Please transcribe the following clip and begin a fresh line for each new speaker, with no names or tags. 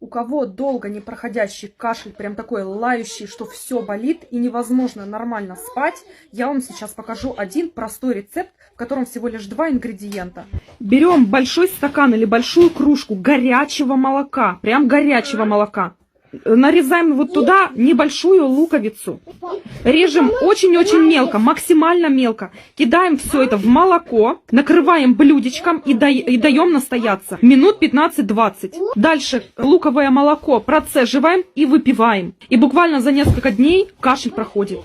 У кого долго не проходящий кашель, прям такой лающий, что все болит и невозможно нормально спать, я вам сейчас покажу один простой рецепт, в котором всего лишь 2 ингредиента. Берем большой стакан или большую кружку горячего молока, прям горячего молока. Нарезаем вот туда небольшую луковицу. Режем очень-очень мелко, максимально мелко. Кидаем все это в молоко, накрываем блюдечком и даем настояться. Минут 15-20. Дальше луковое молоко процеживаем и выпиваем. И буквально за несколько дней кашель проходит.